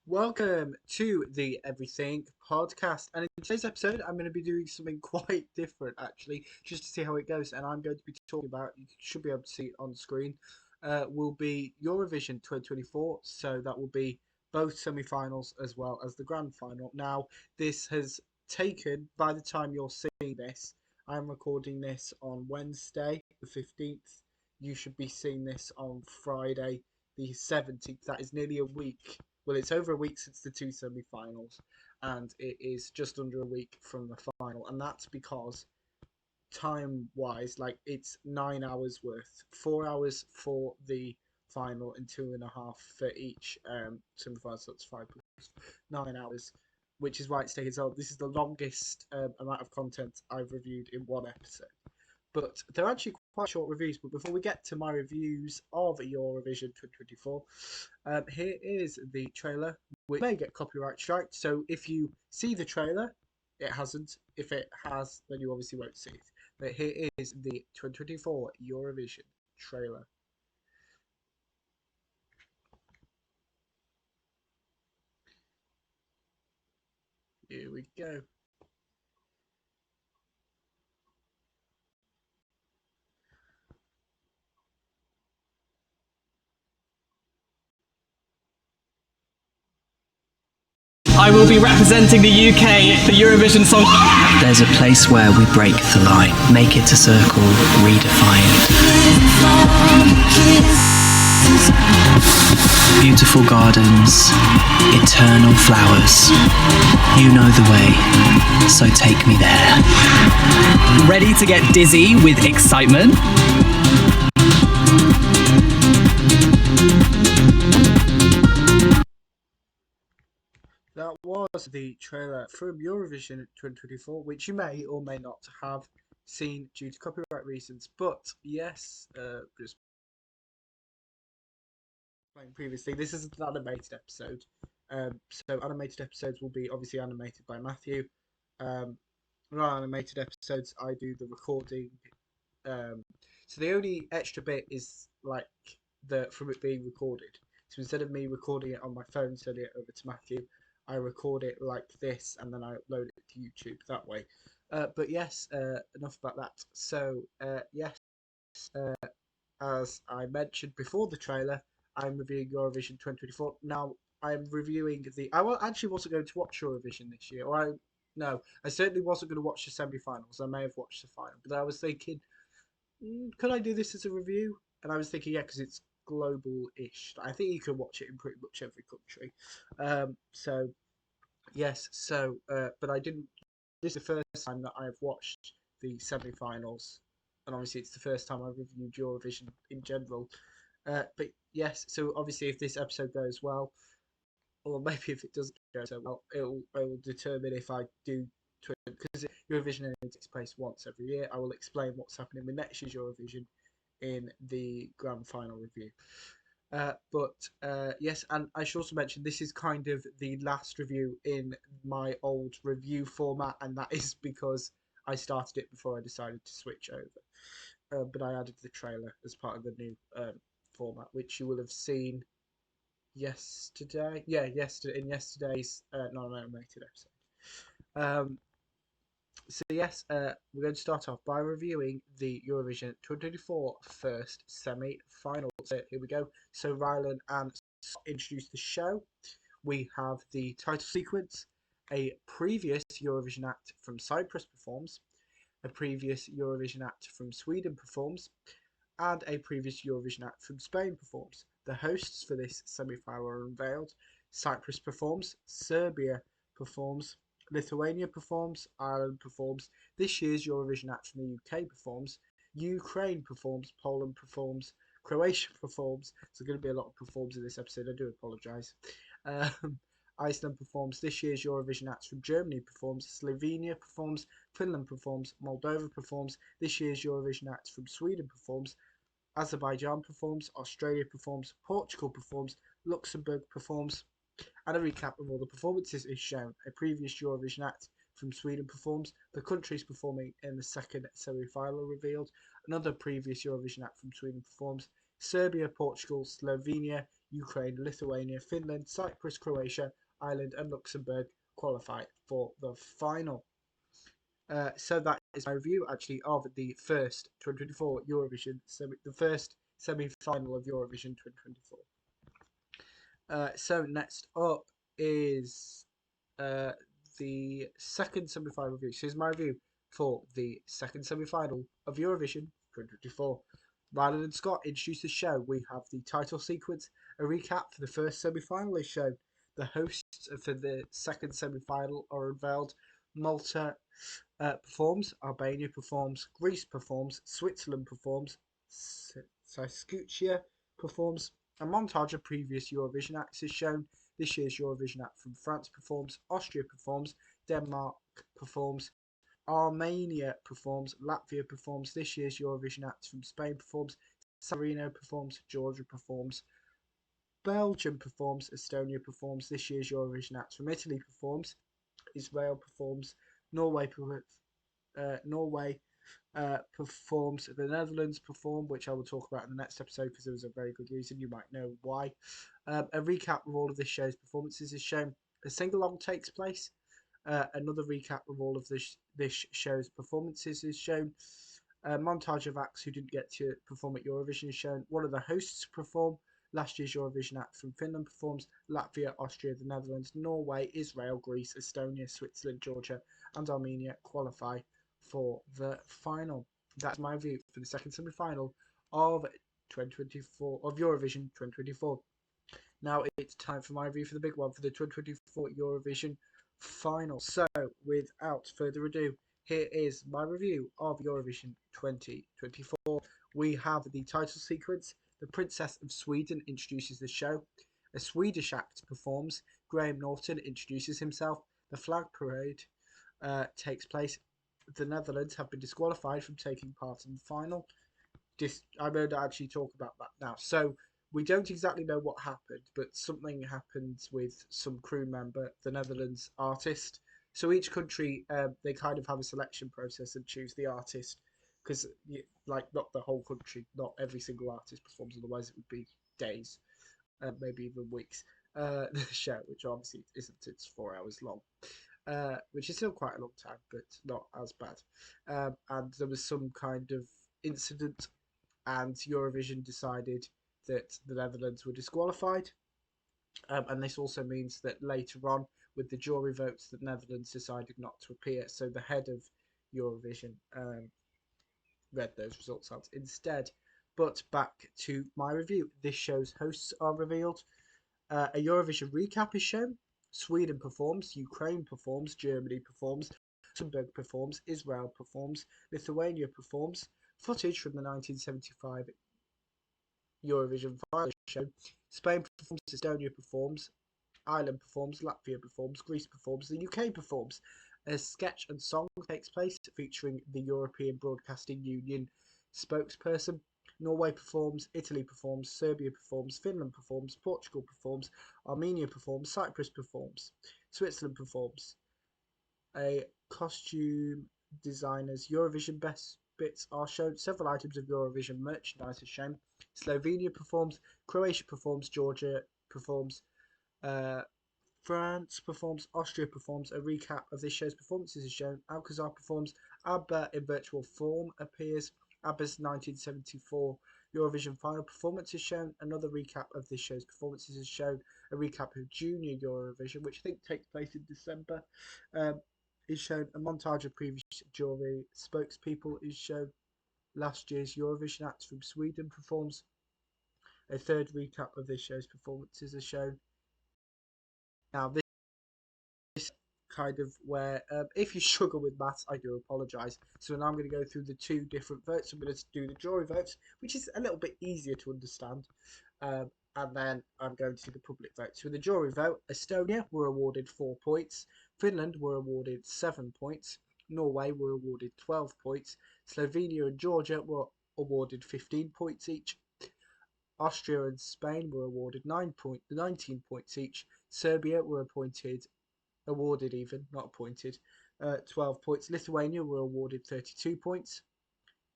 Welcome to the Everything podcast. And in today's episode, I'm going to be doing something quite different, actually, just to see how it goes. And I'm going to be talking about, you should be able to see it on screen, will be Eurovision 2024. So that will be both semi finals as well as the grand final. Now, this has taken, by the time you're seeing this, I'm recording this on Wednesday, the 15th. You should be seeing this on Friday, the 17th. That is nearly a week. Well, it's over a week since the two semi-finals, and it is just under a week from the final, and that's because time-wise, like it's 9 hours worth, 4 hours for the final and 2.5 for each semi-final. So it's 5 plus 9 hours, which is why it's taken so. This is the longest amount of content I've reviewed in one episode. But they're actually quite short reviews. But before we get to my reviews of Eurovision 2024, here is the trailer. We may get copyright strike, so if you see the trailer, it hasn't. If it has, then you obviously won't see it. But here is the 2024 Eurovision trailer. Here we go. I will be representing the UK at the Eurovision Song. There's a place where we break the line, make it a circle, redefine. Beautiful gardens, eternal flowers. You know the way, so take me there. Ready to get dizzy with excitement? That was the trailer from Eurovision 2024, which you may or may not have seen due to copyright reasons. But yes, just explained previously, this is an animated episode. So animated episodes will be obviously animated by Matthew. Non-animated episodes, I do the recording. So the only extra bit is like the from it being recorded. So instead of me recording it on my phone, sending it over to Matthew, I record it like this and then I upload it to YouTube that way. But yes, enough about that. So yes, as I mentioned before the trailer, I'm reviewing Eurovision 2024. Now, I'm reviewing the. Actually wasn't going to watch Eurovision this year. No, I certainly wasn't going to watch the semi-finals. I may have watched the final, but I was thinking, could I do this as a review? And I was thinking, yeah, because it's global-ish. I think you can watch it in pretty much every country. So yes, but I didn't. This is the first time that I've watched the semi-finals, and obviously it's the first time I've reviewed Eurovision in general. But yes, so obviously if this episode goes well, or maybe if it doesn't go so well, it will determine if I do because Eurovision only takes place once every year. I will explain what's happening with next year's Eurovision in the grand final review. But yes, and I should also mention this is kind of the last review in my old review format, and that is because I started it before I decided to switch over. But I added the trailer as part of the new format, which you will have seen yesterday. Yeah, yesterday in yesterday's non-animated episode. So yes, we're going to start off by reviewing the Eurovision 2024 first semi-final. So here we go. So Rylan and Scott introduce the show. We have the title sequence, a previous Eurovision act from Cyprus performs, a previous Eurovision act from Sweden performs, and a previous Eurovision act from Spain performs. The hosts for this semi-final are unveiled. Cyprus performs, Serbia performs, Lithuania performs, Ireland performs, this year's Eurovision act from the UK performs, Ukraine performs, Poland performs, Croatia performs. There's going to be a lot of performs in this episode, I do apologise. Iceland performs, this year's Eurovision acts from Germany performs, Slovenia performs, Finland performs, Moldova performs, this year's Eurovision acts from Sweden performs, Azerbaijan performs, Australia performs, Portugal performs, Luxembourg performs, and a recap of all the performances is shown. A previous Eurovision act from Sweden performs, the countries performing in the second semi-final revealed, another previous Eurovision act from Sweden performs, Serbia, Portugal, Slovenia, Ukraine, Lithuania, Finland, Cyprus, Croatia, Ireland, and Luxembourg qualify for the final. So that is my review, actually, of the first 2024 Eurovision, the first semi-final of Eurovision 2024. So next up is the second semi-final review. So here's my review for the second semi-final of Eurovision 2024. Rather than Scott introduce the show, we have the title sequence, a recap for the first semi-final is shown. The hosts for the second semi-final are unveiled. Malta performs, Albania performs, Greece performs, Switzerland performs, Saskutia performs. A montage of previous Eurovision acts is shown. This year's Eurovision act from France performs, Austria performs, Denmark performs, Armenia performs, Latvia performs. This year's Eurovision act from Spain performs, San Marino performs, Georgia performs, Belgium performs, Estonia performs. This year's Eurovision act from Italy performs, Israel performs, Norway Norway performs, the Netherlands perform, which I will talk about in the next episode because there was a very good reason. You might know why. A recap of all of this show's performances is shown. A sing-along takes place. Another recap of all of this show's performances is shown. A montage of acts who didn't get to perform at Eurovision is shown. One of the hosts perform. Last year's Eurovision act from Finland performs. Latvia, Austria, the Netherlands, Norway, Israel, Greece, Estonia, Switzerland, Georgia, and Armenia qualify for the final. That's my view for the second semi-final of 2024 of Eurovision 2024. Now it's time for my review for the big one for the 2024 Eurovision final. So without further ado, here is my review of Eurovision 2024. We have the title sequence. The Princess of Sweden introduces the show. A Swedish act performs. Graham Norton introduces himself. The flag parade takes place. The Netherlands have been disqualified from taking part in the final. I'm going to actually talk about that now. So we don't exactly know what happened, but something happened with some crew member, the Netherlands artist. So each country, they kind of have a selection process and choose the artist because, like, not the whole country, not every single artist performs, otherwise it would be days, maybe even weeks. The show, which obviously isn't, it's 4 hours long. Which is still quite a long time, but not as bad. And there was some kind of incident, and Eurovision decided that the Netherlands were disqualified. And this also means that later on, with the jury votes, the Netherlands decided not to appear. So the head of Eurovision read those results out instead. But back to my review. This show's hosts are revealed. A Eurovision recap is shown. Sweden performs, Ukraine performs, Germany performs, Luxembourg performs, Israel performs, Lithuania performs. Footage from the 1975 Eurovision final show. Spain performs, Estonia performs, Ireland performs, Latvia performs, Greece performs, the UK performs. A sketch and song takes place featuring the European Broadcasting Union spokesperson. Norway performs, Italy performs, Serbia performs, Finland performs, Portugal performs, Armenia performs, Cyprus performs, Switzerland performs. A costume designer's Eurovision best bits are shown. Several items of Eurovision merchandise are shown. Slovenia performs, Croatia performs, Georgia performs, France performs, Austria performs. A recap of this show's performances is shown. Alcazar performs, ABBA in virtual form appears. ABBA's 1974 Eurovision final performance is shown. Another recap of this show's performances is shown. A recap of Junior Eurovision, which I think takes place in December, is shown. A montage of previous jury spokespeople is shown. Last year's Eurovision act from Sweden performs. A third recap of this show's performances is shown. Now, this kind of where, if you struggle with maths, I do apologise. So now I'm going to go through the two different votes. I'm going to do the jury votes, which is a little bit easier to understand. And then I'm going to do the public vote. So in the jury vote, Estonia were awarded 4 points. Finland were awarded 7 points. Norway were awarded 12 points. Slovenia and Georgia were awarded 15 points each. Austria and Spain were awarded 19 points each. Serbia were awarded 12 points. Lithuania were awarded 32 points.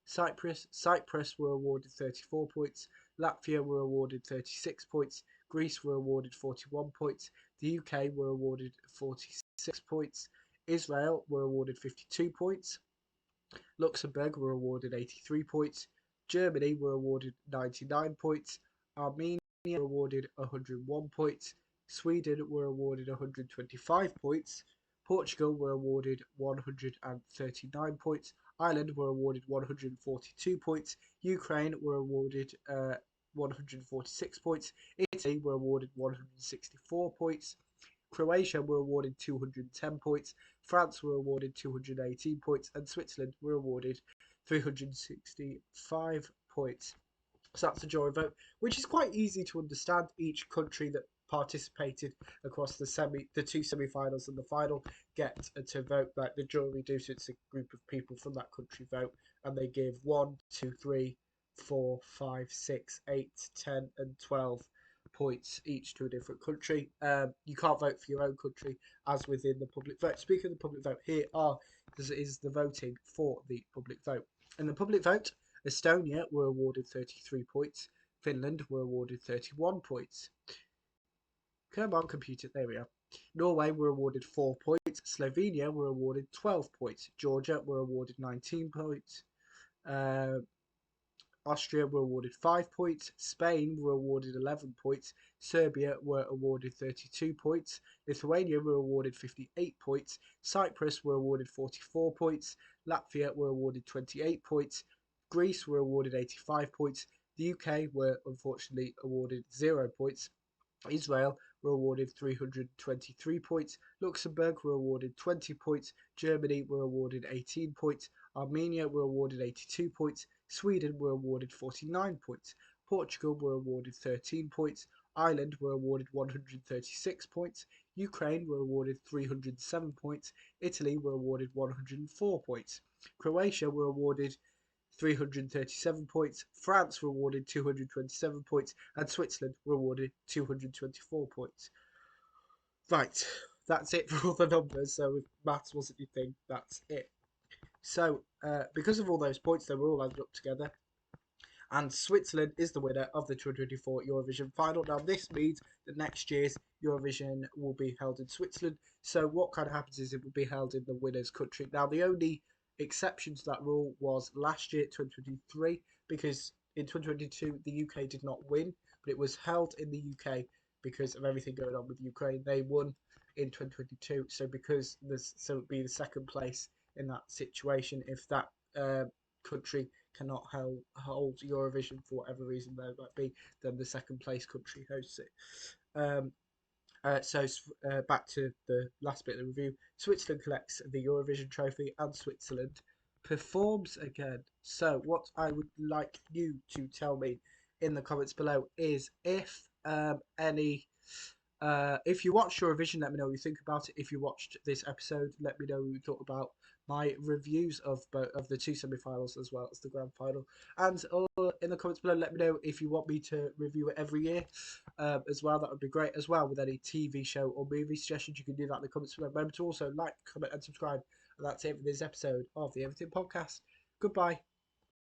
Cyprus were awarded 34 points. Latvia were awarded 36 points. Greece were awarded 41 points. The UK were awarded 46 points. Israel were awarded 52 points. Luxembourg were awarded 83 points. Germany were awarded 99 points. Armenia were awarded 101 points. Sweden were awarded 125 points. Portugal were awarded 139 points. Ireland were awarded 142 points. Ukraine were awarded 146 points. Italy were awarded 164 points. Croatia were awarded 210 points. France were awarded 218 points. And Switzerland were awarded 365 points. So that's a jury vote, which is quite easy to understand. Each country that participated across the two semi-finals and the final get to vote like the jury do. So it's a group of people from that country vote, and they give 1, 2, 3, 4, 5, 6, 8, 10, and 12 points each to a different country. You can't vote for your own country as within the public vote. Speaking of the public vote, here is the voting for the public vote. In the public vote, Estonia were awarded 33 points. Finland were awarded 31 points. Come on, computer. There we are. Norway were awarded 4 points. Slovenia were awarded 12 points. Georgia were awarded 19 points. Austria were awarded 5 points. Spain were awarded 11 points. Serbia were awarded 32 points. Lithuania were awarded 58 points. Cyprus were awarded 44 points. Latvia were awarded 28 points. Greece were awarded 85 points. The UK were unfortunately awarded 0 points. Israel were awarded 323 points. Luxembourg were awarded 20 points. Germany were awarded 18 points. Armenia were awarded 82 points. Sweden were awarded 49 points. Portugal were awarded 13 points. Ireland were awarded 136 points. Ukraine were awarded 307 points. Italy were awarded 104 points. Croatia were awarded 337 points. France were awarded 227 points. And Switzerland were awarded 224 points. Right, that's it for all the numbers. So if maths wasn't your thing, that's it. So because of all those points, they were all added up together. And Switzerland is the winner of the 2024 Eurovision final. Now, this means that next year's Eurovision will be held in Switzerland. So what kind of happens is it will be held in the winner's country. Now, the only exception to that rule was last year, 2023, because in 2022 the UK did not win, but it was held in the UK because of everything going on with Ukraine. They won in 2022, so it would be the second place in that situation if that country cannot hold Eurovision for whatever reason there might be, then the second place country hosts it. So back to the last bit of the review. Switzerland collects the Eurovision trophy and Switzerland performs again. So what I would like you to tell me in the comments below is if if you watched Eurovision, let me know what you think about it. If you watched this episode, let me know what you thought about my reviews of the two semi-finals as well as the grand final. And in the comments below, let me know if you want me to review it every year as well. That would be great as well. With any TV show or movie suggestions, you can do that in the comments below. Remember to also like, comment, and subscribe. And that's it for this episode of the Everything Podcast. Goodbye.